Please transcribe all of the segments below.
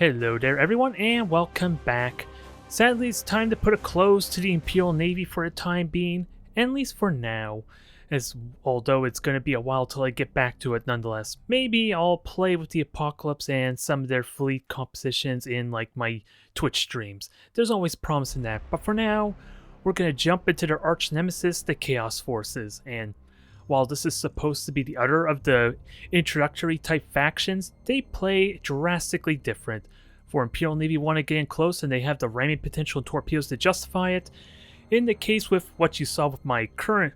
Hello there everyone and welcome back. Sadly it's time to put a close to the Imperial Navy for the time being, at least for now. Although it's going to be a while till I get back to it nonetheless. Maybe I'll play with the Apocalypse and some of their fleet compositions in like my Twitch streams. There's always promise in that, but for now we're going to jump into their arch nemesis, the Chaos Forces, and while this is supposed to be the other of the introductory type factions, they play drastically different. For Imperial Navy want to get in close and they have the ramming potential and torpedoes to justify it. In the case with what you saw with my current,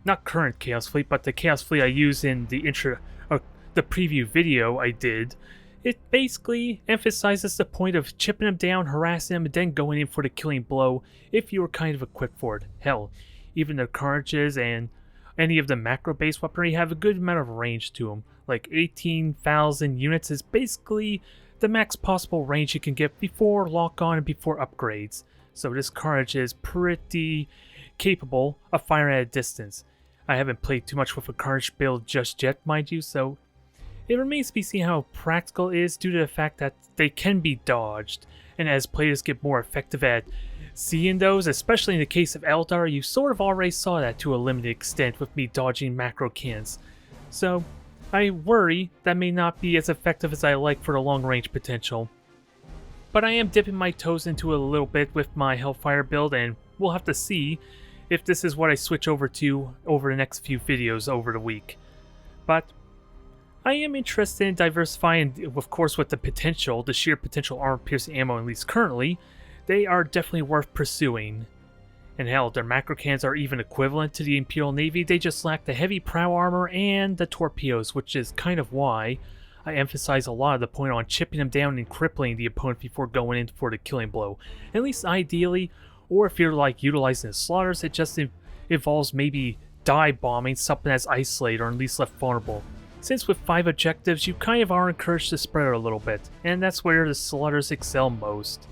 not current Chaos Fleet, but the Chaos Fleet I used in the the preview video I did, it basically emphasizes the point of chipping them down, harassing them, and then going in for the killing blow if you were kind of equipped for it. Hell, even their Carnages and any of the macro-based weaponry have a good amount of range to them. Like 18,000 units is basically the max possible range you can get before lock-on and before upgrades. So this Carnage is pretty capable of firing at a distance. I haven't played too much with a Carnage build just yet, mind you, so it remains to be seen how practical it is due to the fact that they can be dodged. And as players get more effective at seeing those, especially in the case of Eldar, you sort of already saw that to a limited extent with me dodging macro cannons. So I worry that may not be as effective as I like for the long range potential. But I am dipping my toes into it a little bit with my Hellfire build, and we'll have to see if this is what I switch over to over the next few videos over the week. But I am interested in diversifying, of course, with the sheer potential armor-piercing ammo, at least currently. They are definitely worth pursuing. And hell, their macro cannons are even equivalent to the Imperial Navy, they just lack the heavy prow armor and the torpedoes, which is kind of why I emphasize a lot of the point on chipping them down and crippling the opponent before going in for the killing blow. At least ideally, or if you're like utilizing the slaughters, it just involves maybe dive bombing something that's isolated or at least left vulnerable. Since with 5 objectives, you kind of are encouraged to spread it a little bit, and that's where the slaughters excel most.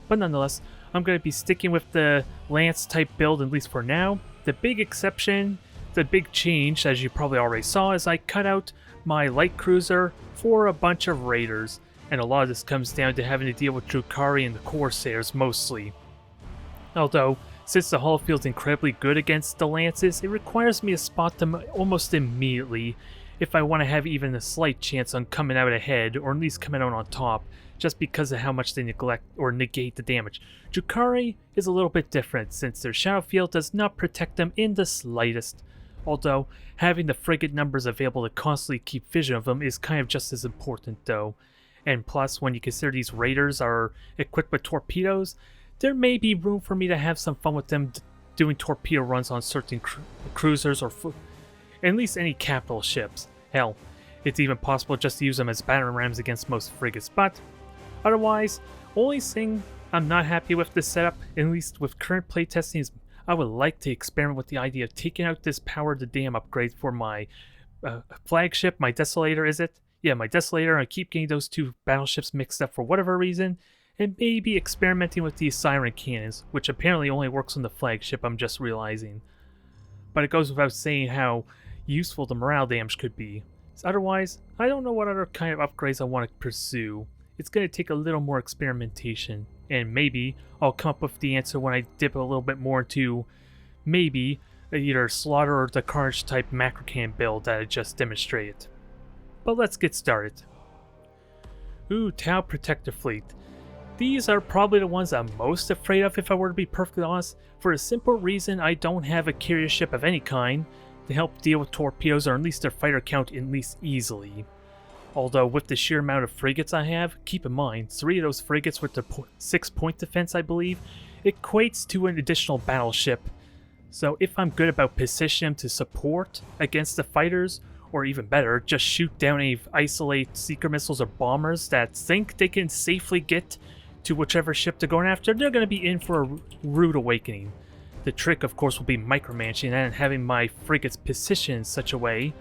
But nonetheless, I'm going to be sticking with the Lance type build at least for now. The big exception, the big change, as you probably already saw, is I cut out my light cruiser for a bunch of raiders. And a lot of this comes down to having to deal with Drukhari and the Corsairs mostly. Although, since the hull field's incredibly good against the Lances, it requires me to spot them almost immediately if I want to have even a slight chance on coming out ahead, or at least coming out on top, just because of how much they neglect or negate the damage. Drukhari is a little bit different, since their shadow field does not protect them in the slightest. Although, having the frigate numbers available to constantly keep vision of them is kind of just as important though. And plus, when you consider these raiders are equipped with torpedoes, there may be room for me to have some fun with them doing torpedo runs on certain cruisers or at least any capital ships. Hell, it's even possible just to use them as battering rams against most frigates, but otherwise, only thing I'm not happy with this setup, at least with current playtesting, is I would like to experiment with the idea of taking out this power to dam upgrade for my flagship, my Desolator, is it? Yeah, my Desolator. I keep getting those two battleships mixed up for whatever reason, and maybe experimenting with these Siren cannons, which apparently only works on the flagship, I'm just realizing. But it goes without saying how useful the morale damage could be. So otherwise, I don't know what other kind of upgrades I want to pursue. It's going to take a little more experimentation, and maybe I'll come up with the answer when I dip a little bit more into maybe either Slaughter or the Carnage type macro cannon build that I just demonstrated. But let's get started. Ooh, Tau Protector Fleet. These are probably the ones I'm most afraid of if I were to be perfectly honest, for the simple reason I don't have a carrier ship of any kind to help deal with torpedoes or at least their fighter count at least easily. Although with the sheer amount of frigates I have, keep in mind, 3 of those frigates with their 6-point defense I believe, equates to an additional battleship. So if I'm good about positioning them to support against the fighters, or even better, just shoot down any isolated seeker missiles or bombers that think they can safely get to whichever ship they're going after, they're going to be in for a rude awakening. The trick, of course, will be micromanaging and having my frigates positioned in such a way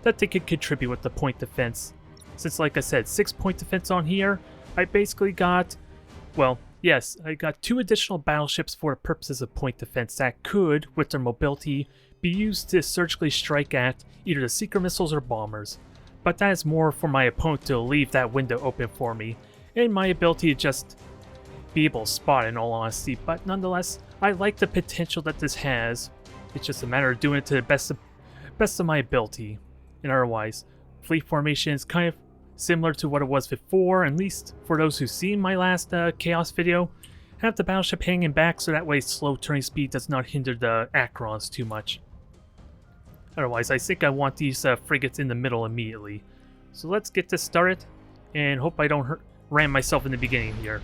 that they could contribute with the point defense. Since, like I said, 6-point defense on here, I basically got, well, yes, I got 2 additional battleships for the purposes of point defense that could, with their mobility, be used to surgically strike at either the seeker missiles or bombers. But that is more for my opponent to leave that window open for me, and my ability to just be able to spot, in all honesty. But nonetheless, I like the potential that this has. It's just a matter of doing it to the best of my ability. And otherwise, fleet formation is kind of similar to what it was before, at least for those who've seen my last Chaos video. Have the battleship hanging back so that way slow turning speed does not hinder the Acrons too much. Otherwise, I think I want these frigates in the middle immediately. So let's get this started, and hope I don't ram myself in the beginning here.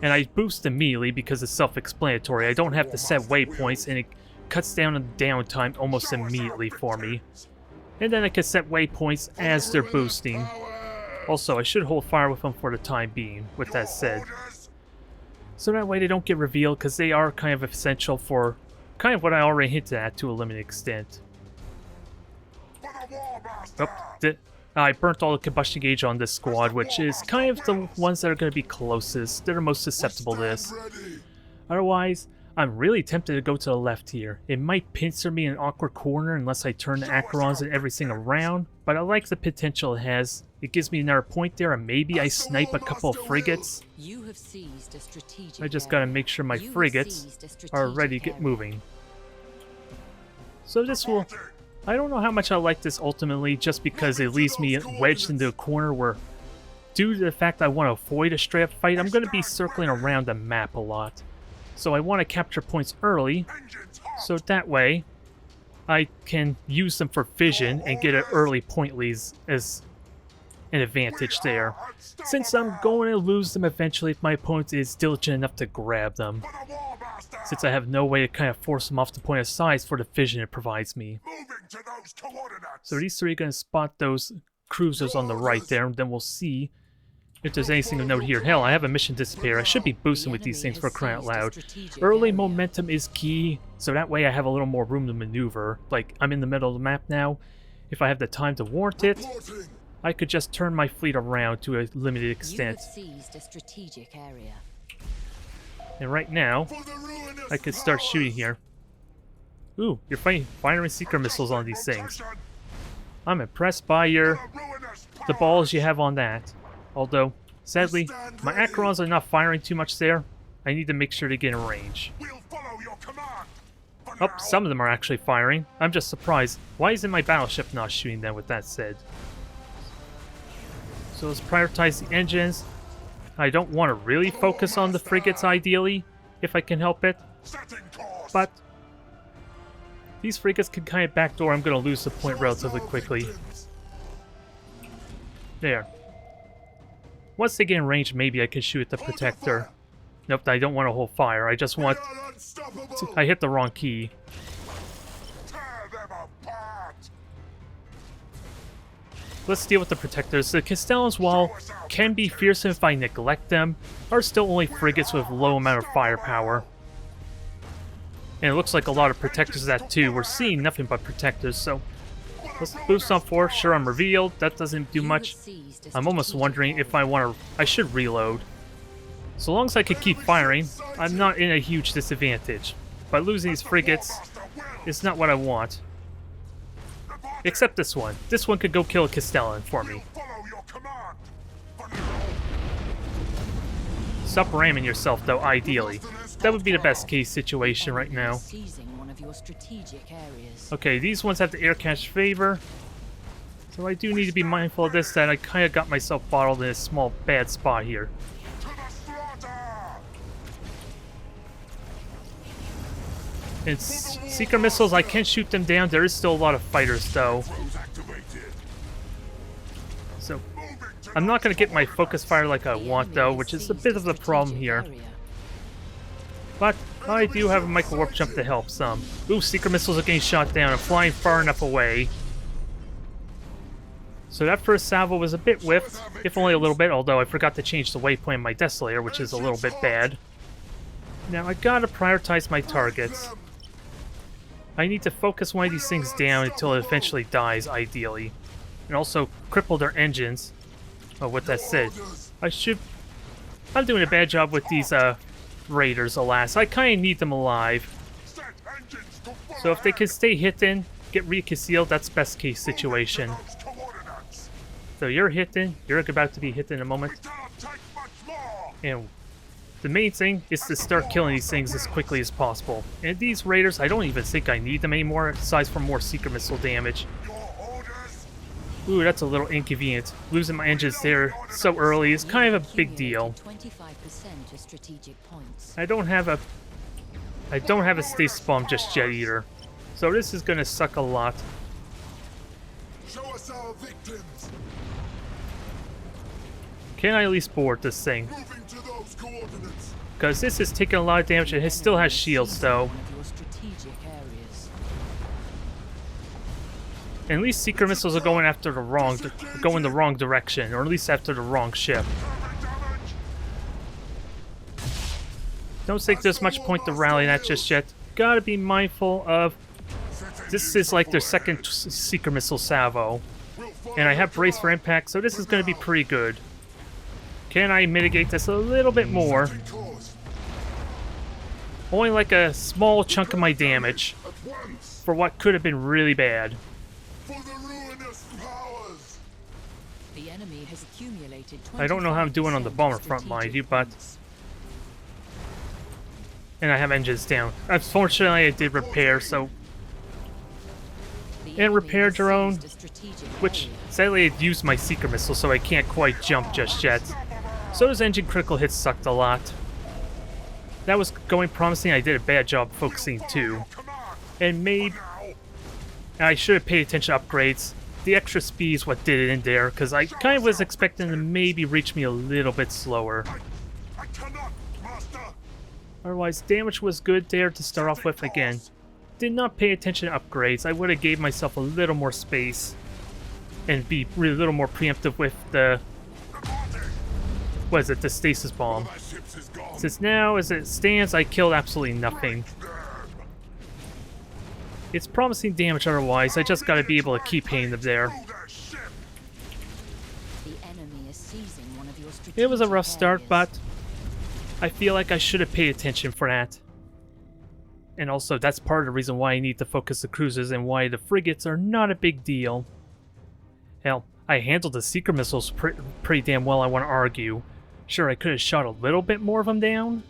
And I boost immediately because it's self-explanatory. I don't have to set waypoints, and it cuts down on the downtime almost immediately for me. And then I can set waypoints as they're boosting. Also, I should hold fire with them for the time being, with that said. So that way they don't get revealed, because they are kind of essential for kind of what I already hinted at to a limited extent. Oh, I burnt all the combustion gauge on this squad, which is kind of the ones that are going to be closest. They're most susceptible to this. Otherwise, I'm really tempted to go to the left here. It might pincer me in an awkward corner unless I turn the Acrons and everything around, but I like the potential it has. It gives me another point there, and maybe I snipe a couple of frigates. I just gotta make sure my frigates are ready to get moving. So this will... I don't know how much I like this ultimately, just because it leaves me wedged into a corner where, due to the fact I want to avoid a straight-up fight, I'm going to be circling around the map a lot. So I want to capture points early, so that way I can use them for vision and get an early point leads as an advantage there. Since I'm going to lose them eventually if my opponent is diligent enough to grab them. Since I have no way to kind of force them off the point of size for the vision it provides me. So these three are going to spot those cruisers on the right there, and then we'll see if there's anything of note here. Hell, I have a mission disappear. I should be boosting with these things for crying out loud. Early momentum is key, so that way I have a little more room to maneuver. Like, I'm in the middle of the map now. If I have the time to warrant it, I could just turn my fleet around to a limited extent. And right now, I could start shooting here. Ooh, you're firing secret missiles on these things. I'm impressed by the balls you have on that. Although, sadly, my Acrons are not firing too much there. I need to make sure to get in range. Oh, some of them are actually firing. I'm just surprised. Why isn't my battleship not shooting them, with that said? So let's prioritize the engines. I don't want to really focus on the frigates, ideally, if I can help it. But these frigates can kind of backdoor. I'm going to lose the point relatively quickly. There. Once they get in range, maybe I can shoot at the protector. Nope, I don't want to hold fire. I just want to... I hit the wrong key. Let's deal with the protectors. The Castellans, while can be fearsome if I neglect them, are still only frigates with low amount of firepower. And it looks like a lot of protectors that too. We're seeing nothing but protectors, so let's boost on 4. Sure, I'm revealed. That doesn't do much. I'm almost wondering if I should reload. So long as I can keep firing, I'm not in a huge disadvantage. But losing these frigates is not what I want. Except this one. This one could go kill a Castellan for me. Stop ramming yourself, though, ideally. That would be the best case situation right now. Okay, these ones have the air cache favor. So I do need to be mindful of this, that I kind of got myself bottled in a small bad spot here. And seeker missiles, I can shoot them down. There is still a lot of fighters, though. So, I'm not going to get my focus fire like I want, though, which is a bit of the problem here. But I do have a micro warp jump to help some. Ooh, seeker missiles are getting shot down and flying far enough away. So that first salvo was a bit whiffed, if only a little bit, although I forgot to change the waypoint of my Desolator, which is a little bit bad. Now, I gotta prioritize my targets. I need to focus one of these things down until it eventually dies, ideally. And also cripple their engines. Oh, with that said, I'm doing a bad job with these raiders, alas. I kind of need them alive. So if they can stay hidden, get reconcealed, that's best case situation. So you're hidden. You're about to be hit in a moment. And the main thing is to start killing these things as quickly as possible. And these raiders, I don't even think I need them anymore, aside from more secret missile damage. Ooh, that's a little inconvenient. Losing my engines there so early is kind of a big deal. I don't have a stasis bomb just yet either. So this is gonna suck a lot. Show us our victims. Can I at least board this thing? Moving to those coordinates. Because this is taking a lot of damage and it still has shields though. And at least secret missiles are going after the going the wrong direction, or at least after the wrong ship. Don't think there's much point to rally that just yet. Gotta be mindful of... This is like their second secret missile salvo. And I have brace for impact, so this is going to be pretty good. Can I mitigate this a little bit more? Only like a small chunk of my damage for what could have been really bad. I don't know how I'm doing on the bomber front, mind you, but... And I have engines down. Unfortunately, I did repair, so... And repair drone, which sadly I used my secret missile, so I can't quite jump just yet. So those engine critical hits sucked a lot. That was going promising. I did a bad job focusing too. And maybe... I should have paid attention to upgrades. The extra speed is what did it in there, because I kind of was expecting to maybe reach me a little bit slower. Otherwise, damage was good there to start off with again. Did not pay attention to upgrades. I would have gave myself a little more space and be a little more preemptive with the... What is it? The stasis bomb. Since now, as it stands, I killed absolutely nothing. It's promising damage otherwise. I just gotta be able to keep hitting them there. It was a rough start, but I feel like I should have paid attention for that. And also, that's part of the reason why I need to focus the cruisers and why the frigates are not a big deal. Hell, I handled the secret missiles pretty damn well, I want to argue. Sure, I could have shot a little bit more of them down.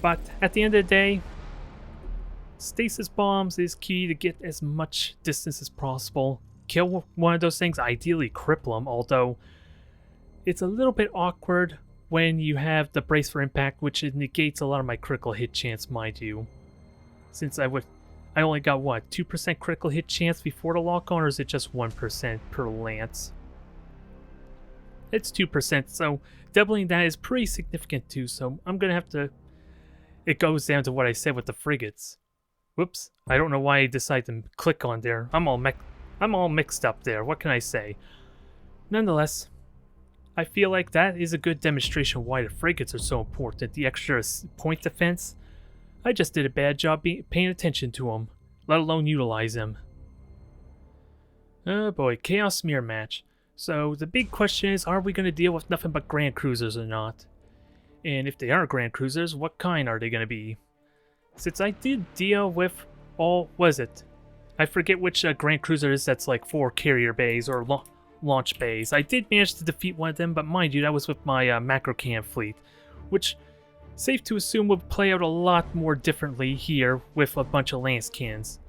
But at the end of the day, stasis bombs is key to get as much distance as possible. Kill one of those things, ideally cripple them, although it's a little bit awkward when you have the brace for impact, which negates a lot of my critical hit chance, mind you. Since I only got, what, 2% critical hit chance before the lock-on, or is it just 1% per lance? It's 2%, so doubling that is pretty significant too, so I'm gonna have to... It goes down to what I said with the frigates. Whoops, I don't know why I decided to click on there. I'm all mixed up there, what can I say? Nonetheless, I feel like that is a good demonstration why the frigates are so important. The extra point defense, I just did a bad job paying attention to them, let alone utilize them. Oh boy, Chaos Mirror Match. So the big question is, are we going to deal with nothing but Grand Cruisers or not? And if they are Grand Cruisers, what kind are they going to be? Since I did deal with all... Was it? I forget which Grand Cruiser is that's like 4 carrier bays or launch bays. I did manage to defeat one of them, but mind you, that was with my macro can fleet, which, safe to assume, would play out a lot more differently here with a bunch of lance cannons.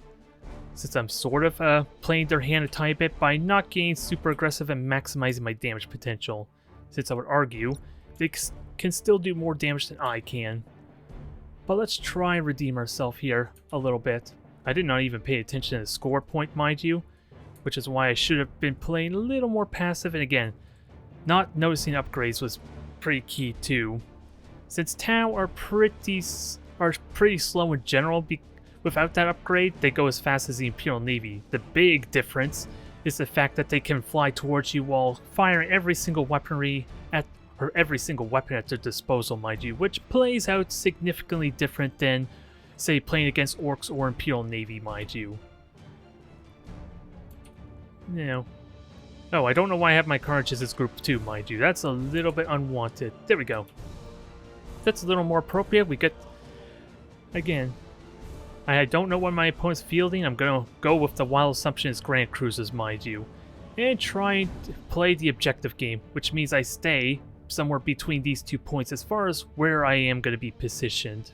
Since I'm sort of playing their hand a tiny bit by not getting super aggressive and maximizing my damage potential. Since I would argue, they can still do more damage than I can. But let's try and redeem ourselves here a little bit. I did not even pay attention to the score point, mind you, which is why I should have been playing a little more passive, and again, not noticing upgrades was pretty key too. Since Tau are pretty slow in general, without that upgrade, they go as fast as the Imperial Navy. The big difference is the fact that they can fly towards you while firing every single weapon at their disposal, mind you, which plays out significantly different than, say, playing against Orcs or Imperial Navy, mind you. Oh, I don't know why I have my Carnage as group 2, mind you. That's a little bit unwanted. There we go. That's a little more appropriate. We get... Again, I don't know what my opponent's fielding. I'm going to go with the wild assumption is Grand Cruisers, mind you. And try and play the objective game, which means I stay somewhere between these 2 points as far as where I am going to be positioned.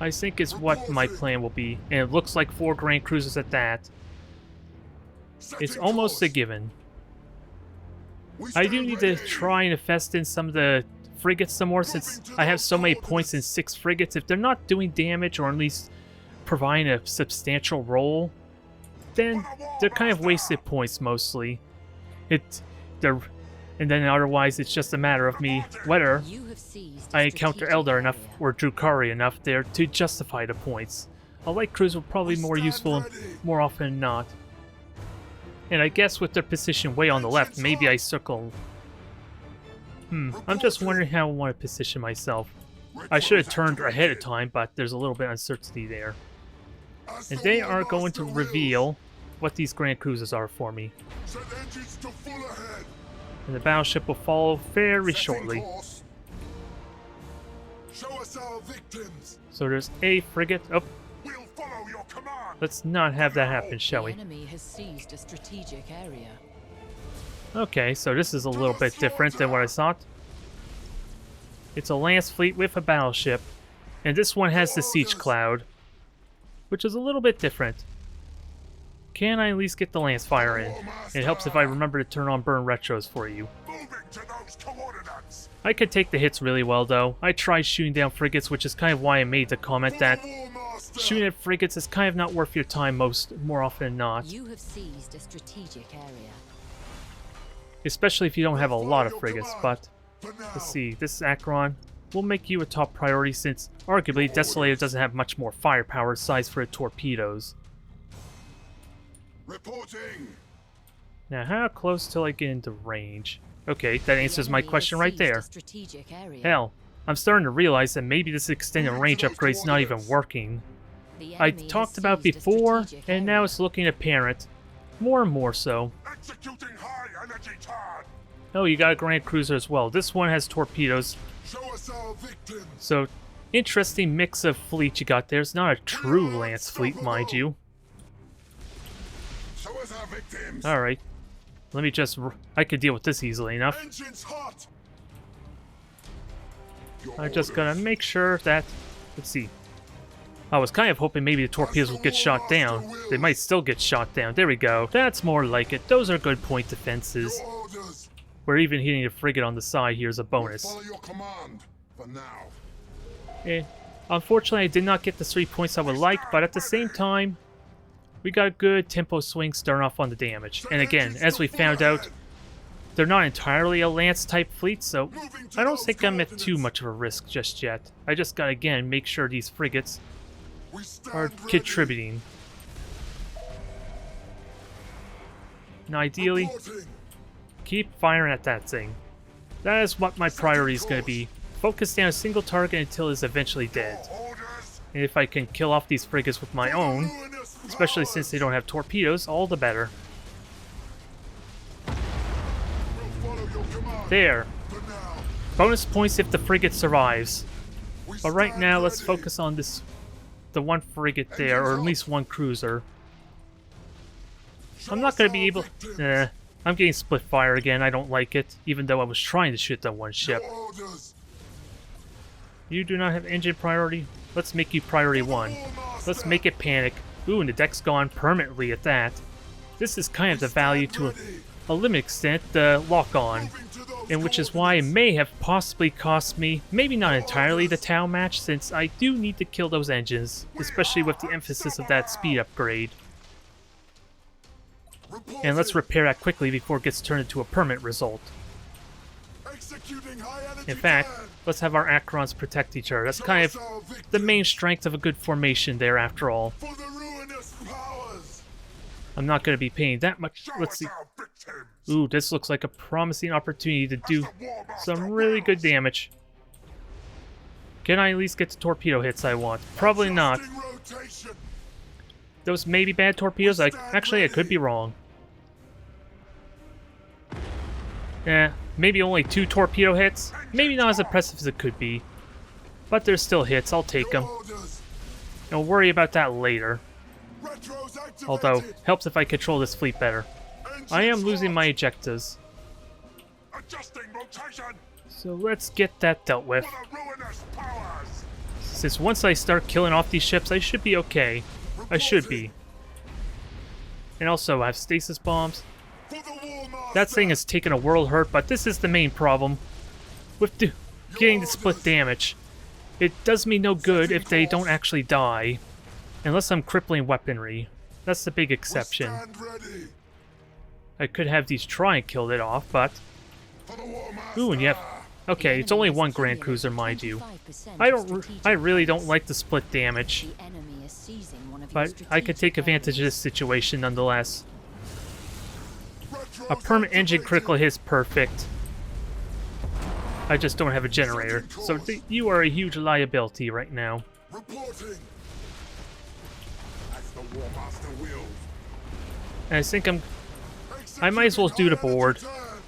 I think is what my plan will be, and it looks like 4 Grand Cruisers at that. It's almost a given. I do need to try and invest in some of the frigates some more, since I have so many points in 6 frigates. If they're not doing damage, or at least providing a substantial role, then they're kind of wasted points mostly. And then otherwise it's just a matter of me whether I encounter Eldar enough or Drukhari enough there to justify the points. A light cruiser will probably be more useful more often than not. And I guess with their position way on the left, maybe I circle. I'm just wondering how I want to position myself. I should have turned ahead of time, but there's a little bit of uncertainty there. And they are going to reveal what these Grand Cruisers are for me. And the battleship will follow very shortly. So there's a frigate. Oh, let's not have that happen, shall we? The enemy has seized a strategic area. Okay, so this is a little bit different than what I thought. It's a lance fleet with a battleship, and this one has the siege cloud, which is a little bit different. Can I at least get the lance fire in? It helps if I remember to turn on burn retros for you. I could take the hits really well though. I tried shooting down frigates, which is kind of why I made the comment that shooting at frigates is kind of not worth your time more often than not. You have seized a strategic area. Especially if you don't have a lot of frigates, but let's see, this Acheron will make you a top priority since arguably Desolator doesn't have much more firepower size for torpedoes. Reporting. Now, how close till I get into range? Okay, that answers my question right there. Hell, I'm starting to realize that maybe this extended range upgrade's not even working. I talked about before, and now it's looking apparent. More and more so. Executing high energy target. Oh, you got a Grand Cruiser as well. This one has torpedoes. Show us our victims. So, interesting mix of fleet you got there. It's not a true lance fleet, mind you. Show us our victims. Alright. Let me just... I could deal with this easily enough. Engines hot. I'm just gonna make sure that... Let's see. I was kind of hoping maybe the torpedoes would get shot down. They might still get shot down. There we go. That's more like it. Those are good point defenses. Orders. Where even hitting a frigate on the side here is a bonus. Follow your command for now. Unfortunately, I did not get the 3 points I would like, but at the same time, we got a good tempo swing starting off on the damage. And again, as we found out, they're not entirely a lance-type fleet, so I don't think I'm at too much of a risk just yet. I just gotta, again, make sure these frigates are contributing. And ideally, keep firing at that thing. That is what my priority is going to be. Focus down a single target until it's eventually dead. And if I can kill off these frigates with my own, especially since they don't have torpedoes, all the better. There. Bonus points if the frigate survives. But right now, let's focus on the one frigate there, or at least one cruiser. I'm not going to be able... I'm getting split fire again. I don't like it, even though I was trying to shoot that one ship. You do not have engine priority? Let's make you priority 1. Let's make it panic. Ooh, and the deck's gone permanently at that. This is kind of the value to a limited extent, the lock-on. And which is why it may have possibly cost me, maybe not entirely the Tau match, since I do need to kill those engines, especially with the emphasis of that speed upgrade. And let's repair that quickly before it gets turned into a permanent result. In fact, let's have our Acherons protect each other. That's kind of the main strength of a good formation there, after all. I'm not going to be paying that much. Let's see. Ooh, this looks like a promising opportunity to do some really good damage. Can I at least get the torpedo hits I want? Probably not. Those may be bad torpedoes. Actually, I could be wrong. Maybe only 2 torpedo hits. Maybe not as impressive as it could be. But they're still hits. I'll take them. I'll worry about that later. Although, helps if I control this fleet better. I am losing my ejectas. Adjusting rotation. So let's get that dealt with. For the ruinous powers. Since once I start killing off these ships, I should be okay. I should be. And also, I have stasis bombs. For the War Master. That thing has taken a world hurt, but this is the main problem. With getting the split damage. It does me no good if they don't actually die. Unless I'm crippling weaponry. That's the big exception. Stand ready. I could have these try and kill it off, but... For the War Master. Ooh, and you have... Okay, it's only one Grand Cruiser, mind you. I really don't like the split damage. The enemy is seizing one of But your I could take strategic advantage of areas. this situation nonetheless. Retros A permanent engine activated. critical hit is perfect. I just don't have a generator. So you are a huge liability right now. Reporting. As the War Master wills. And I think I might as well do the board.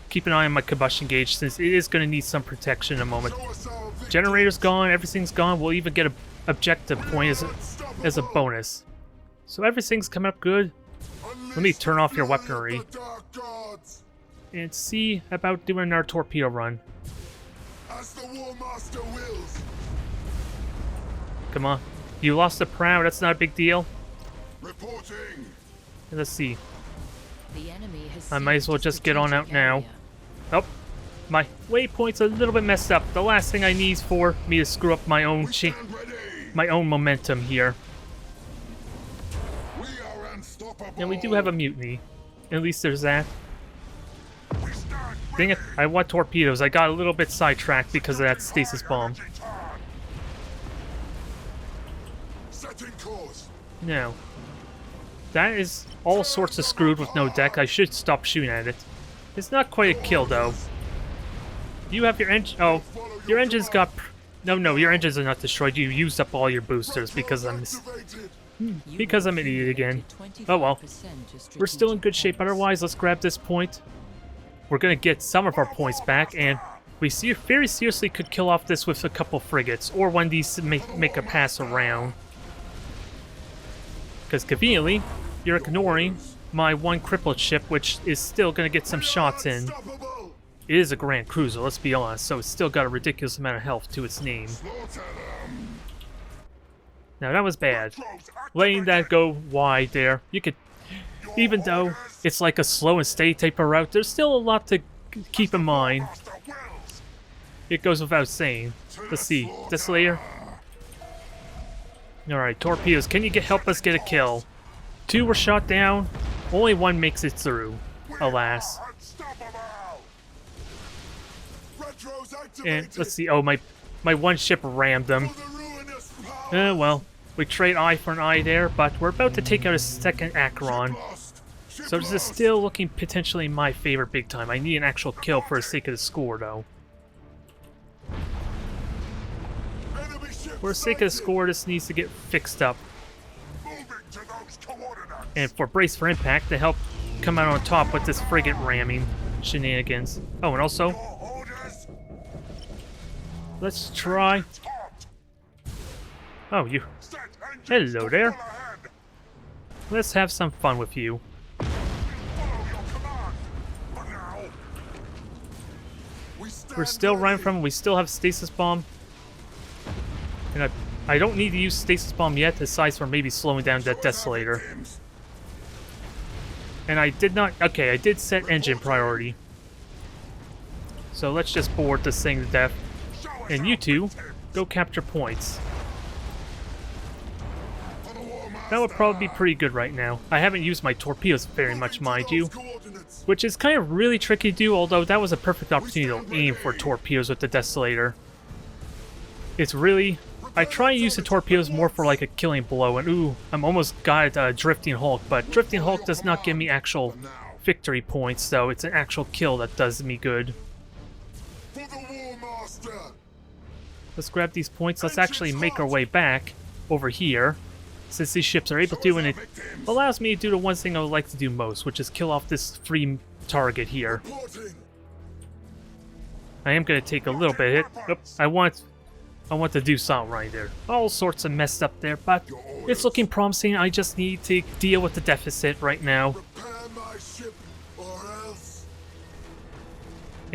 Keep an eye on my combustion gauge since it is going to need some protection in a moment. Generator's gone, everything's gone. We'll even get an objective point as a bonus. So everything's coming up good. Let me turn off your weaponry and see about doing our torpedo run. As the War Master wills. Come on. You lost the prow, that's not a big deal. Reporting. Let's see. The enemy has I might as seized well a just get on out strategic now. area. Oh, my waypoint's a little bit messed up. The last thing I need is for me to screw up my own Stand ready. my own momentum here. We are unstoppable. And we do have a mutiny. At least there's that. We stand Dang it, ready. I want torpedoes. I got a little bit sidetracked because of that stasis bomb. Energy turn. Setting course. No. That is all sorts of screwed with no deck. I should stop shooting at it. It's not quite a kill, though. You have your engine... Oh, your engine's got... No, your engines are not destroyed. You used up all your boosters because I'm... Activated. Because I'm an idiot again. Oh well. We're still in good shape otherwise. Let's grab this point. We're gonna get some of our points back, and we very seriously could kill off this with a couple frigates, or one of these make a pass around. Because conveniently, you're ignoring my one crippled ship, which is still gonna get some shots in. Unstoppable. It is a Grand Cruiser, let's be honest, so it's still got a ridiculous amount of health to its name. Slaughter them. Now that was bad. Retros Letting that activated. go wide there. You could, even though it's like a slow and steady type of route, there's still a lot to keep in mind. Master wills. It goes without saying. Let's see, Desolator. Alright, torpedoes, can you help us get a kill? 2 were shot down, only 1 makes it through, alas. Unstoppable. Retros activated. And let's see, oh, my one ship rammed them. For the ruinous power. Well, we trade eye for an eye there, but we're about to take out a second Acheron. Lost. Ship So this is lost. still looking potentially my favorite big time. I need an actual kill for the sake of the score, though. Enemy ship For the sake of the sighted. score, this needs to get fixed up. Moving to those coordinates. And for Brace for Impact to help come out on top with this frigate ramming shenanigans. Oh, and also, Your orders. let's try... Topped. Oh, you... Set engines Hello to there. full ahead. Let's have some fun with you. Follow your command. For now. We stand We're still running ready. from... We still have Stasis Bomb. And I don't need to use Stasis Bomb yet, aside from maybe slowing down that Desolator. Victims. And I did not... Okay, I did set engine priority. So let's just board this thing to death. Show us And our you two, victims. go capture points. For the War That would Master. probably be pretty good right now. I haven't used my torpedoes very much, Moving mind to you. those coordinates. Which is kind of really tricky to do, although that was a perfect opportunity to aim for torpedoes with the Desolator. It's really... I try and use the torpedoes more for like a killing blow, and ooh, I'm almost got Drifting Hulk, but Drifting Hulk does not give me actual victory points, so it's an actual kill that does me good. For the War Master. Let's grab these points, let's actually make our way back over here, since these ships are able to, and it allows me to do the one thing I would like to do most, which is kill off this free target here. Reporting. I am going to take a little bit of hit. Oop, I want to do something right there. All sorts of messed up there, but it's looking promising. I just need to deal with the deficit right now. Prepare my ship or else.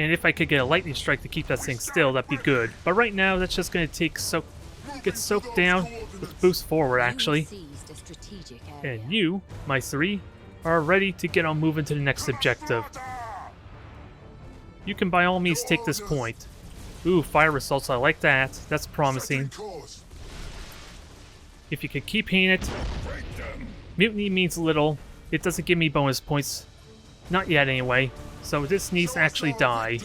And if I could get a lightning strike to keep that thing still, that'd be good. But right now, that's just going to get soaked down. Let's boost forward, actually. And you, my 3, are ready to get on moving to the next objective. You can by all means take this point. Ooh, fire results, I like that. That's promising. If you could keep hitting it. Mutiny means little. It doesn't give me bonus points. Not yet, anyway. So this needs to actually die.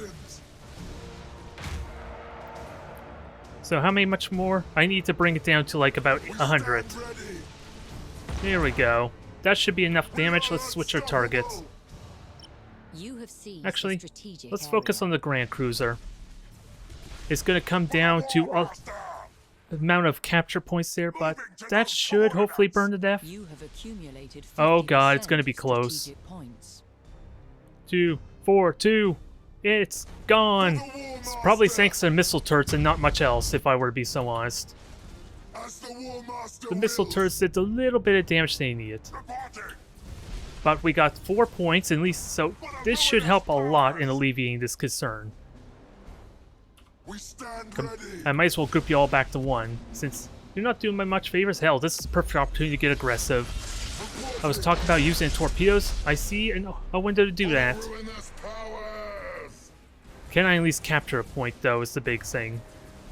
So how much more? I need to bring it down to like about 100. There we go. That should be enough damage. Let's switch our targets. Actually, let's focus on the Grand Cruiser. It's going to come down to a amount of capture points there, but that should hopefully burn to death. Oh god, it's going to be close. 2, 4, 2. It's gone. It's probably thanks to the missile turrets and not much else, if I were to be so honest. The missile turrets did a little bit of damage they needed. But we got 4 points, at least, so this should help a lot in alleviating this concern. I might as well group you all back to 1, since you're not doing me much favors. Hell, this is the perfect opportunity to get aggressive. I was talking about using torpedoes. I see a window to do that. Can I at least capture a point, though, is the big thing.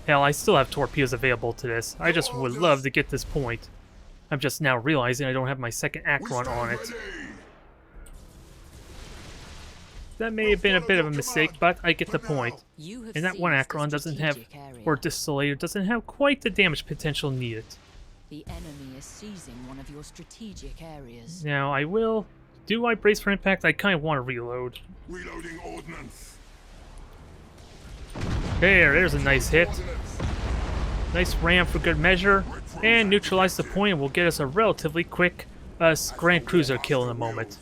Hell, I still have torpedoes available to this. I just would love to get this point. I'm just now realizing I don't have my second Acheron on it. That may have been a bit of a mistake, but I get the point. And that one Acheron doesn't have, or Distillator doesn't have quite the damage potential needed. The enemy is seizing one of your strategic areas. Now I will. Do I brace for impact? I kind of want to reload. Reloading ordnance. There's a nice hit. Nice ram for good measure. And neutralize the point and will get us a relatively quick Grand Cruiser kill in a moment.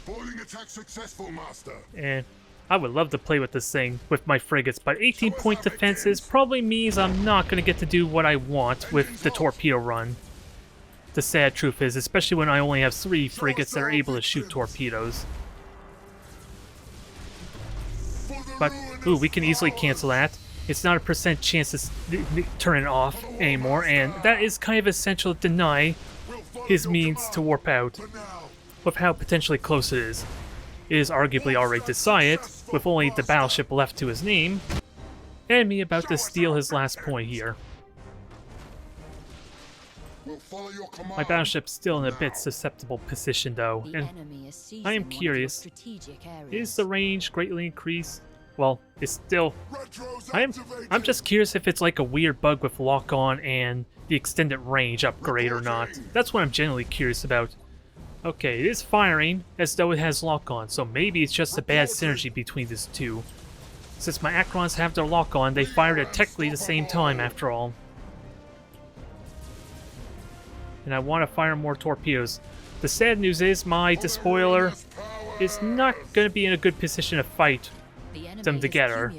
Boiling attack successful, Master. And I would love to play with this thing with my frigates, but 18-point defenses probably means I'm not going to get to do what I want with the torpedo run. The sad truth is, especially when I only have 3 frigates that are able to shoot torpedoes. But, ooh, we can easily cancel that. It's not a % chance to turn it off anymore, and that is kind of essential to deny his means to warp out. With how potentially close it is. It is arguably already decided, with only the battleship left to his name, and me about to steal his last point here. My battleship's still in a bit susceptible position though, and I am curious, is the range greatly increased? Well, it's still... I'm just curious if it's like a weird bug with lock-on and the extended range upgrade or not. That's what I'm generally curious about. Okay, it is firing as though it has lock-on, so maybe it's just a bad synergy between these two. Since my Acherons have their lock-on, they fired at technically the same time after all. And I want to fire more torpedoes. The sad news is my despoiler is not going to be in a good position to fight them together.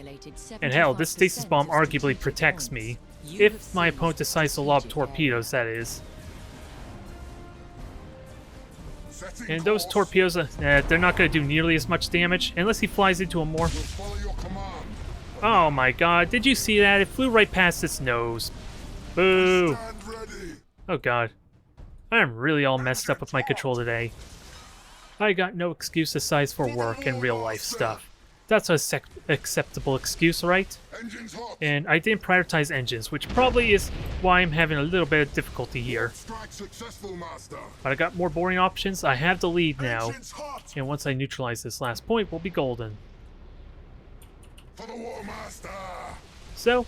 And hell, this stasis bomb arguably protects me. If my opponent decides to lob torpedoes, that is. And those torpedoes, they're not going to do nearly as much damage, unless he flies into a more... Oh my god, did you see that? It flew right past its nose. Boo! Oh god. I'm really all messed up with my control today. I got no excuse aside for work and real life stuff. That's an acceptable excuse, right? And I didn't prioritize engines, which probably is why I'm having a little bit of difficulty here. But I got more boring options. I have the lead now. And once I neutralize this last point, we'll be golden. So,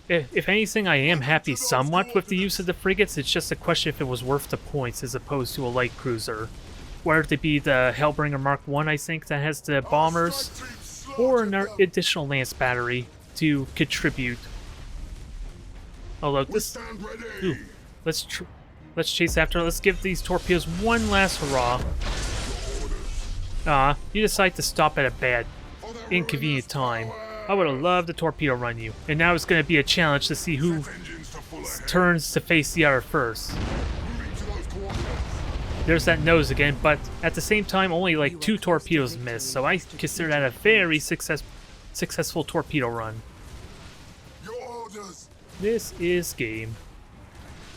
if anything, I am happy somewhat with the use of the frigates. It's just a question if it was worth the points as opposed to a light cruiser. Whether it be the Hellbringer Mark I, I think, that has the bombers, or an additional lance battery to contribute. Although this... Ooh, let's chase after. Let's give these torpedoes one last hurrah. You decide to stop at a bad, inconvenient time. I would have loved to torpedo run you. And now it's going to be a challenge to see who turns to face the other first. there's that nose again, but at the same time, only like 2 torpedoes missed, so I consider that a very successful torpedo run. Your orders. This is game.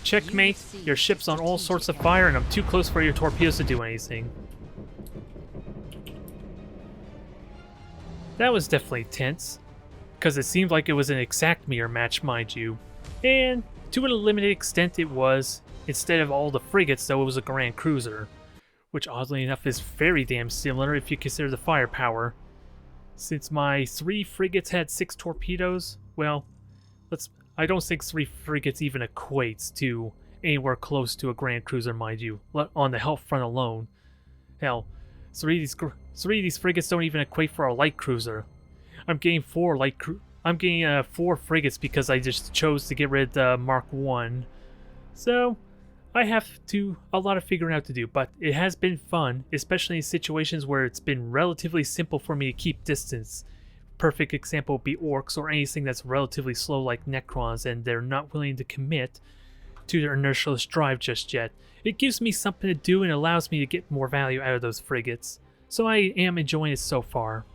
Checkmate, your ship's on all sorts of fire, and I'm too close for your torpedoes to do anything. That was definitely tense, because it seemed like it was an exact mirror match, mind you. And to a limited extent it was. Instead of all the frigates, though, it was a Grand Cruiser, which oddly enough is very damn similar if you consider the firepower. Since my 3 frigates had 6 torpedoes, well, I don't think 3 frigates even equates to anywhere close to a Grand Cruiser, mind you, on the health front alone. Hell, 3 of these frigates don't even equate for a light cruiser. I'm getting 4 4 frigates because I just chose to get rid of the Mark 1. So, I have a lot of figuring out to do, but it has been fun, especially in situations where it's been relatively simple for me to keep distance. Perfect example would be orcs or anything that's relatively slow like Necrons and they're not willing to commit to their inertialist drive just yet. It gives me something to do and allows me to get more value out of those frigates. So I am enjoying it so far.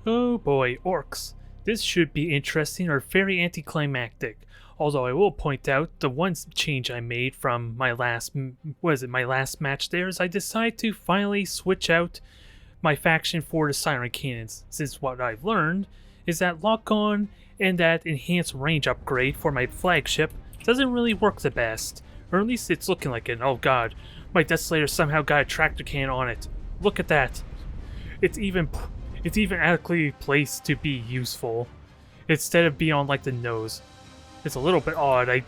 Oh boy, orcs. This should be interesting or very anticlimactic. Although I will point out the one change I made from my last match there is I decided to finally switch out my faction for the Siren Cannons, since what I've learned is that lock-on and that enhanced range upgrade for my flagship doesn't really work the best, or at least it's looking like it. Oh god, my Desolator somehow got a tractor cannon on it. Look at that. It's even adequately placed to be useful, instead of being on like the nose. It's a little bit odd. I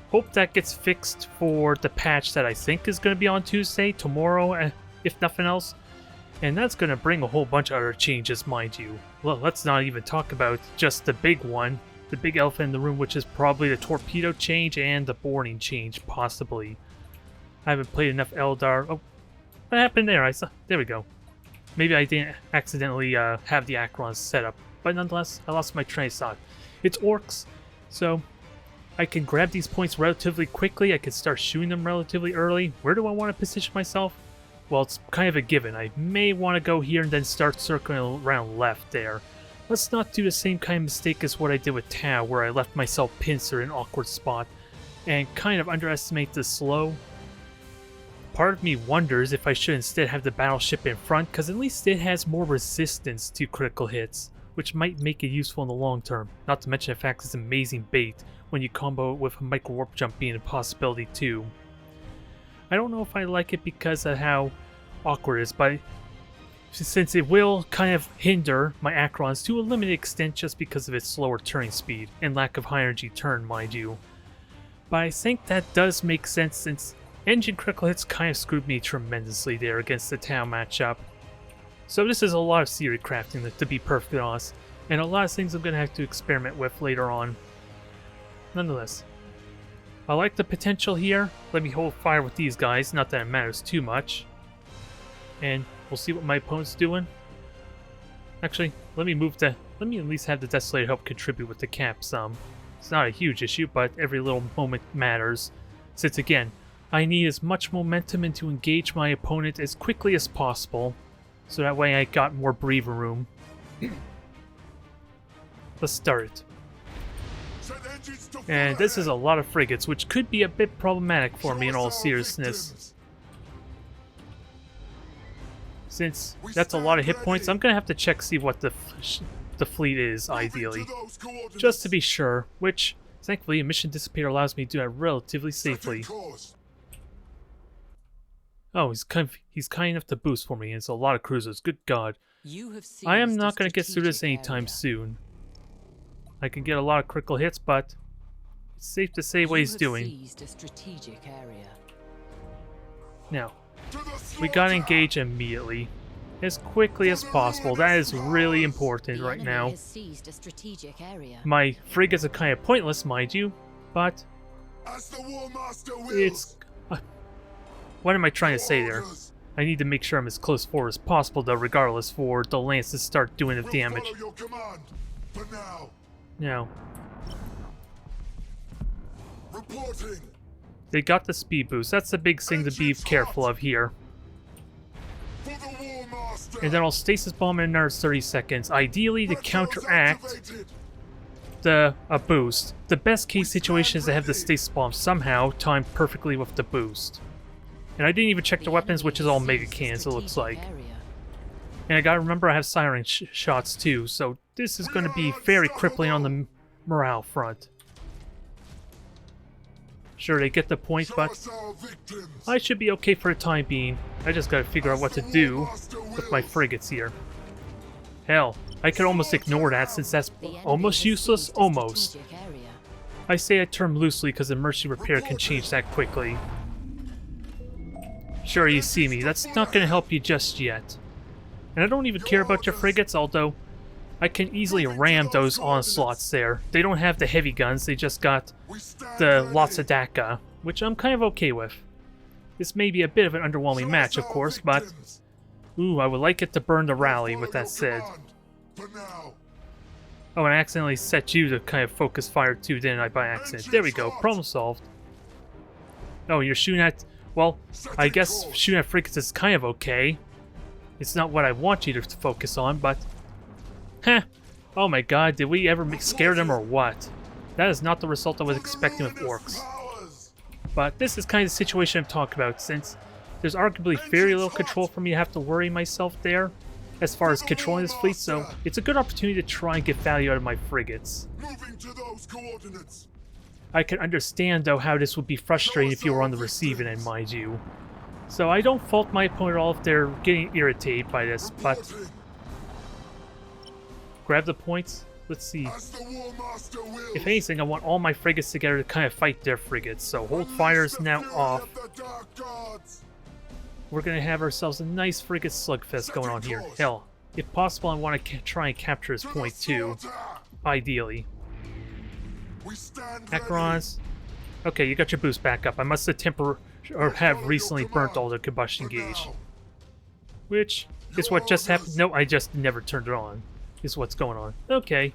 hope that gets fixed for the patch that I think is going to be on Tuesday, tomorrow, if nothing else. And that's going to bring a whole bunch of other changes, mind you. Well, let's not even talk about just the big one, the big elephant in the room, which is probably the torpedo change and the boarding change, possibly. I haven't played enough Eldar. Oh, what happened there? There we go. Maybe I didn't accidentally have the Acrons set up, but nonetheless, I lost my train of thought. It's orcs, so I can grab these points relatively quickly. I can start shooting them relatively early. Where do I want to position myself? Well, it's kind of a given. I may want to go here and then start circling around left there. Let's not do the same kind of mistake as what I did with Tau, where I left myself pincer in an awkward spot and kind of underestimate the slow. Part of me wonders if I should instead have the battleship in front, because at least it has more resistance to critical hits, which might make it useful in the long term. Not to mention the fact it's amazing bait when you combo it with a micro warp jump being a possibility too. I don't know if I like it because of how awkward it is, but since it will kind of hinder my Acrons to a limited extent just because of its slower turning speed and lack of high energy turn, mind you. But I think that does make sense since engine critical hits kind of screwed me tremendously there against the Tau matchup. So this is a lot of theory crafting, to be perfectly honest, and a lot of things I'm going to have to experiment with later on. Nonetheless, I like the potential here. Let me hold fire with these guys, not that it matters too much. And we'll see what my opponent's doing. Actually, let me at least have the Desolator help contribute with the cap some. It's not a huge issue, but every little moment matters. Since again, I need as much momentum and to engage my opponent as quickly as possible, so that way I got more breathing room. Let's start it. And this is a lot of frigates, which could be a bit problematic for me in all seriousness. Since that's a lot of hit points, I'm going to have to check see what the fleet is, ideally. Just to be sure, which, thankfully, a mission dissipator allows me to do that relatively safely. Oh, he's kind enough to boost for me, and it's a lot of cruisers, good god. I am not going to get through this anytime soon. I can get a lot of critical hits, but it's safe to say what he's doing. Now, we gotta engage immediately, as quickly as possible. That is really important right now. My frigates are kind of pointless, mind you, but it's... what am I trying to say there? I need to make sure I'm as close forward as possible, though, regardless, for the Lance to start doing the damage. Now, reporting. They got the speed boost. That's the big thing to be careful of here. For the War Master. And then I'll stasis bomb in another 30 seconds. Ideally, to Retros counteract activated. a boost. The best case situation is to have the stasis bomb somehow timed perfectly with the boost. And I didn't even check the weapons, which is all mega cannons, it looks like. And I gotta remember I have siren shots too, so this is gonna be very crippling on the morale front. Sure, they get the point, Show but us our victims. I should be okay for the time being. I just gotta figure out what to do with my frigates here. Hell, I could almost ignore that since that's almost useless. Almost. I say that term loosely because emergency repair can change that quickly. Sure, you see me. That's not going to help you just yet. And I don't even care about your frigates, although I can easily ram those onslaughts there. They don't have the heavy guns, they just got the Lotsadaka, which I'm kind of okay with. This may be a bit of an underwhelming match, of course, but... Ooh, I would like it to burn the rally, with that said. Oh, and I accidentally set you to kind of focus fire too, didn't I, by accident? There we go, problem solved. Oh, you're shooting at... Well, I guess shooting at frigates is kind of okay. It's not what I want you to focus on, but... Heh. Oh my god, did we ever scare them or what? That is not the result I was expecting with orcs. But this is kind of the situation I'm talking about, since there's arguably very little control for me to have to worry myself there, as far as controlling this fleet, so it's a good opportunity to try and get value out of my frigates. Moving to those coordinates. I can understand, though, how this would be frustrating if you were on the receiving end, mind you. So I don't fault my opponent at all if they're getting irritated by this, but... Grab the points. Let's see. If anything, I want all my frigates together to kind of fight their frigates, so hold fire is now off. We're going to have ourselves a nice frigate slugfest going on here. Hell, if possible, I want to try and capture his point too. Ideally. Acherons. Okay, you got your boost back up. I must have recently burnt all the combustion gauge. Which is what just happened. No, I just never turned it on. Is what's going on. Okay.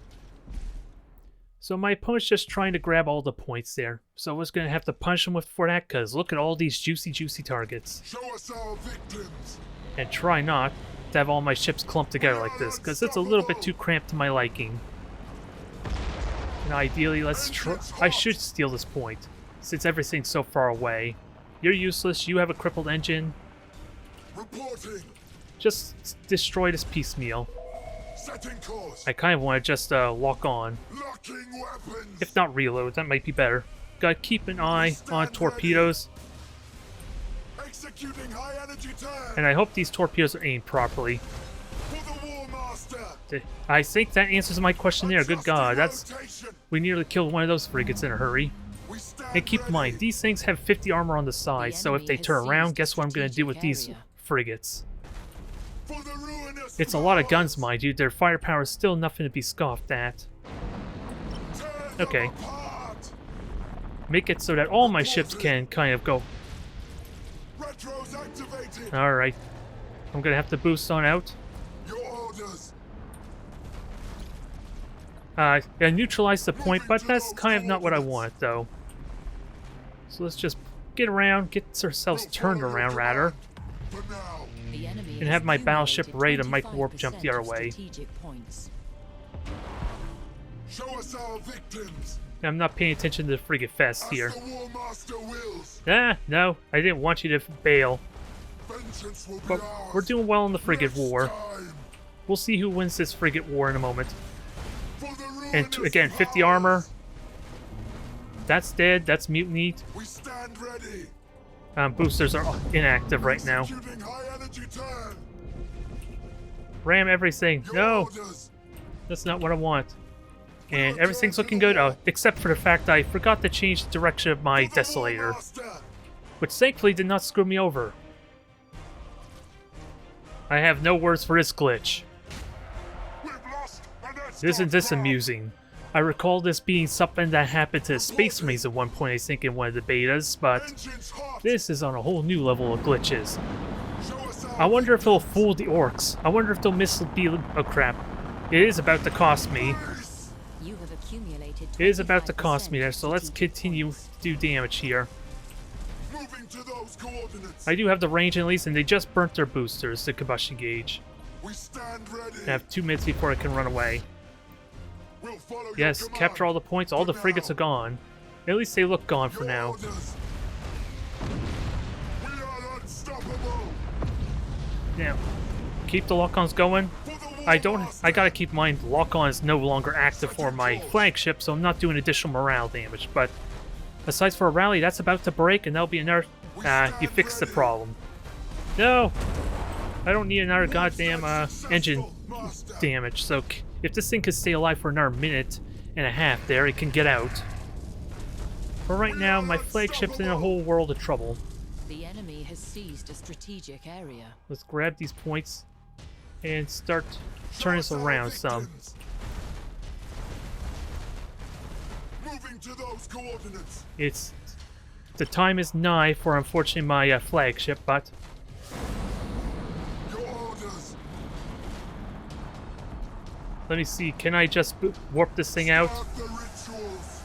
So my opponent's just trying to grab all the points there. So I was going to have to punish him for that, because look at all these juicy targets. Show us our victims. And try not to have all my ships clumped together like this, because it's a little bit too cramped to my liking. And ideally, let's try... I should steal this point, since everything's so far away. You're useless, you have a crippled engine. Reporting. Just destroy this piecemeal. Setting course. I kind of want to just lock on. Locking weapons. If not reload, that might be better. Gotta keep an eye on torpedoes. Executing high energy turn. And I hope these torpedoes are aimed properly. For the War Master. I think that answers my question there. Good God, that's... We nearly killed one of those frigates in a hurry. And keep in mind, these things have 50 armor on the side, so if they turn around, guess what I'm going to do with these frigates? It's a lot of guns, mind you. Their firepower is still nothing to be scoffed at. Okay. Make it so that all my ships can kind of go... Alright. I'm going to have to boost on out. I neutralized the point, but that's kind of not what I want, though. So let's just get around, get ourselves turned around, rather. And have my battleship ready to micro warp jump the other way. Show us our victims. I'm not paying attention to the frigate fest here. Ah, no, I didn't want you to bail. But we're doing well in the frigate war. We'll see who wins this frigate war in a moment. And again, 50 armor. That's dead. That's mutinied. Boosters are inactive right now. Ram everything. No! That's not what I want. And everything's looking good, except for the fact I forgot to change the direction of my Desolator. Which thankfully did not screw me over. I have no words for this glitch. Isn't this amusing? I recall this being something that happened to Space Marines at one point, I think, in one of the betas, but this is on a whole new level of glitches. I wonder if it'll fool the orcs. I wonder if they'll oh crap. It is about to cost me. It is about to cost me there, so let's continue to do damage here. Moving to those coordinates. I do have the range at least, and they just burnt their boosters, the combustion gauge. We stand ready. I have 2 minutes before I can run away. We'll follow your Yes, command. capture all the points. All the For frigates now. are gone. At least they look gone for Your now. orders. We are unstoppable. Now, keep the lock-ons going. For the war I gotta keep in mind, lock-on is no longer active for my flagship, so I'm not doing additional morale damage, but aside for a rally, that's about to break, and that'll be another, you fix the problem. No! I don't need another goddamn, engine Master. damage, so if this thing could stay alive for another minute and a half there, it can get out. But right now, my flagship's in a whole world of trouble. The enemy has seized a strategic area. Let's grab these points and start turning this around some. Moving to those coordinates. The time is nigh for, unfortunately, my flagship, but Your orders. let me see, can I just warp this thing out? Start the rituals.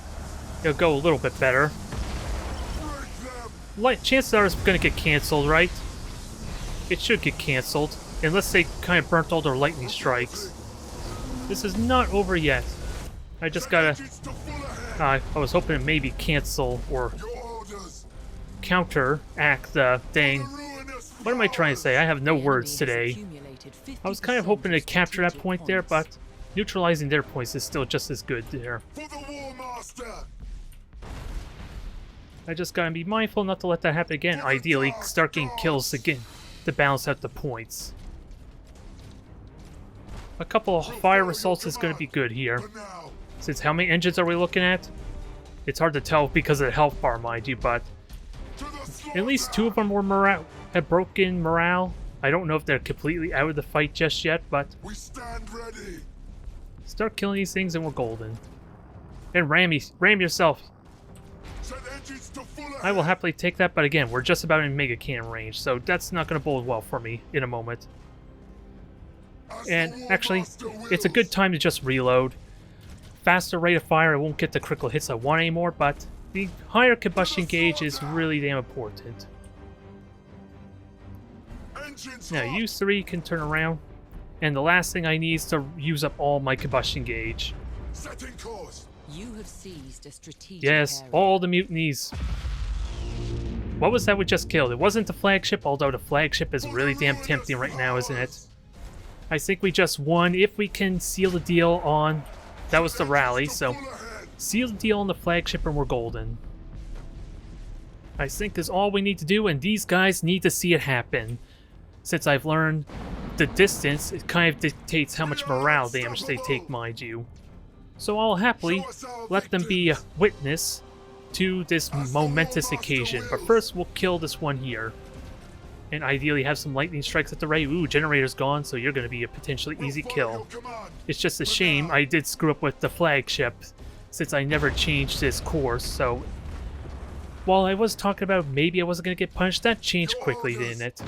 It'll go a little bit better. Break them. Chances are it's gonna get cancelled, right? It should get cancelled, unless they kind of burnt all their lightning strikes. This is not over yet. I just gotta... Engines to full ahead. I was hoping to maybe cancel or Your orders. counteract the thing. Ruinous What am I trying to say? I have no The words enemy has today. accumulated I was kind of 50% hoping to capture that strategic point there, points. but neutralizing their points is still just as good there. For the War Master. I just gotta be mindful not to let that happen again. Ideally, start getting kills again to balance out the points. A couple of fire assaults is gonna be good here. For now. Since how many engines are we looking at? It's hard to tell because of the health bar, mind you, but To the slaughter. at least 2 of them were have broken morale. I don't know if they're completely out of the fight just yet, but We stand ready. start killing these things and we're golden. And ram yourself. Set engines to full ahead. I will happily take that, but again, we're just about in mega cannon range, so that's not going to bode well for me in a moment. As the And War actually, Master it's a wills. good time to just reload. Faster rate of fire, I won't get the critical hits I want anymore, but the higher combustion gauge is really damn important. Engines Now, hot. you 3 can turn around, and the last thing I need is to use up all my combustion gauge. Setting course. You have seized a strategic Yes, area. all the mutinies. What was that we just killed? It wasn't the flagship, although the flagship is really damn tempting right now, isn't it? I think we just won if we can seal the deal on... That was the rally, so Full ahead. seal the deal on the flagship and we're golden. I think is all we need to do, and these guys need to see it happen. Since I've learned the distance, it kind of dictates how much morale damage they take, mind you. So I'll happily let them be a witness to this momentous occasion. But first, we'll kill this one here. And ideally have some lightning strikes at the ready. Ooh, generator's gone, so you're going to be a potentially easy Follow kill. your command. It's just a shame I did screw up with the flagship, since I never changed this course, so... While I was talking about maybe I wasn't going to get punished, that changed quickly, didn't it?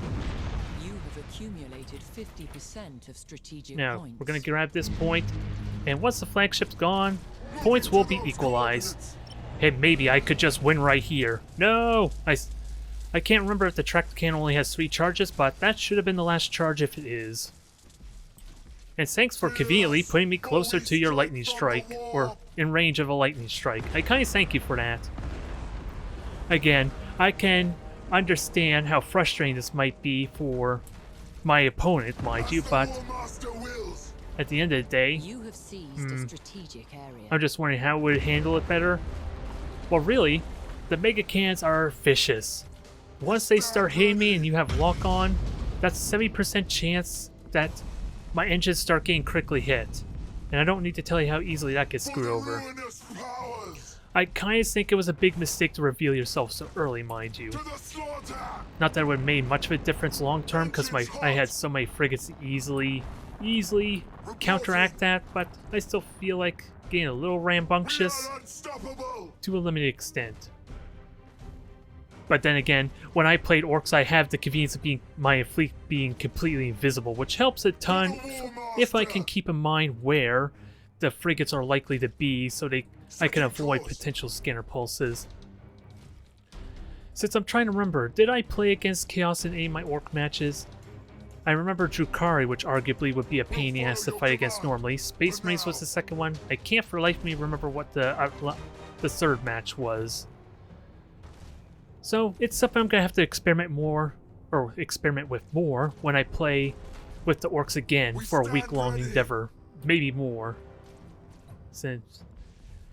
You have accumulated 50% of strategic Now, points. we're going to grab this point, and once the flagship's gone, points will be equalized. Hey, maybe I could just win right here. No! I can't remember if the tractor cannon only has 3 charges, but that should have been the last charge if it is. And thanks for conveniently putting me closer to your lightning strike, or in range of a lightning strike. I kind of thank you for that. Again, I can understand how frustrating this might be for my opponent, mind you, but War Master wills. at the end of the day, You have seized a strategic area. I'm just wondering how it would handle it better. Well, really, the mega cannons are vicious. Once they start hitting me and you have lock on, that's a 70% chance that my engines start getting critically hit. And I don't need to tell you how easily that gets For screwed the over. ruinous powers. I kind of think it was a big mistake to reveal yourself so early, mind you. To the slaughter. Not that it would have made much of a difference long term, because I had so many frigates to easily counteract that, but I still feel like getting a little We rambunctious are unstoppable. to a limited extent. But then again, when I played Orcs, I have the convenience of my fleet being completely invisible, which helps a ton if I can keep in mind where the frigates are likely to be, so I can avoid potential scanner pulses. Since I'm trying to remember, did I play against Chaos in any of my Orc matches? I remember Drukari, which arguably would be a pain in the ass to fight against normally. Space Marines was the second one. I can't for the life of me remember what the third match was. So it's something I'm going to have to experiment with more when I play with the Orcs again for a week-long endeavor. Maybe more. Since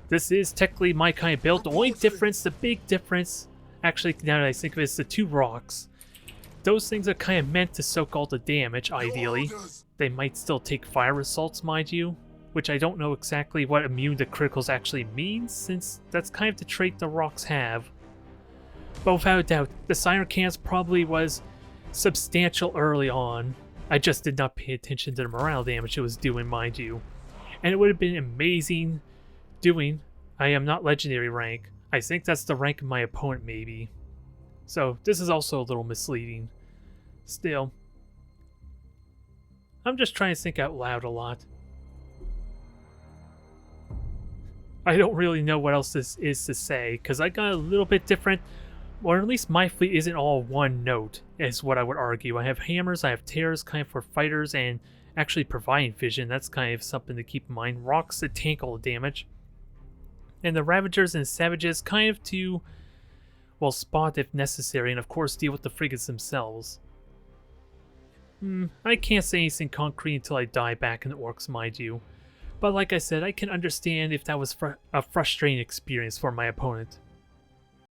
this is technically my kind of build. The only difference, the big difference, actually now that I think of it, is the 2 rocks. Those things are kind of meant to soak all the damage, ideally. They might still take fire assaults, mind you, which I don't know exactly what immune to criticals actually means, since that's kind of the trait the rocks have. But without a doubt, the Siren Cans probably was substantial early on. I just did not pay attention to the morale damage it was doing, mind you. And it would have been amazing doing. I am not legendary rank. I think that's the rank of my opponent, maybe. So this is also a little misleading. Still, I'm just trying to think out loud a lot. I don't really know what else this is to say, because I got a little bit different, or at least my fleet isn't all one note, is what I would argue. I have hammers, I have tears kind of for fighters, and actually providing vision. That's kind of something to keep in mind. Rocks to tank all the damage. And the Ravagers and Savages kind of to, well, spot if necessary, and of course deal with the frigates themselves. I can't say anything concrete until I die back in the Orcs, mind you. But like I said, I can understand if that was a frustrating experience for my opponent.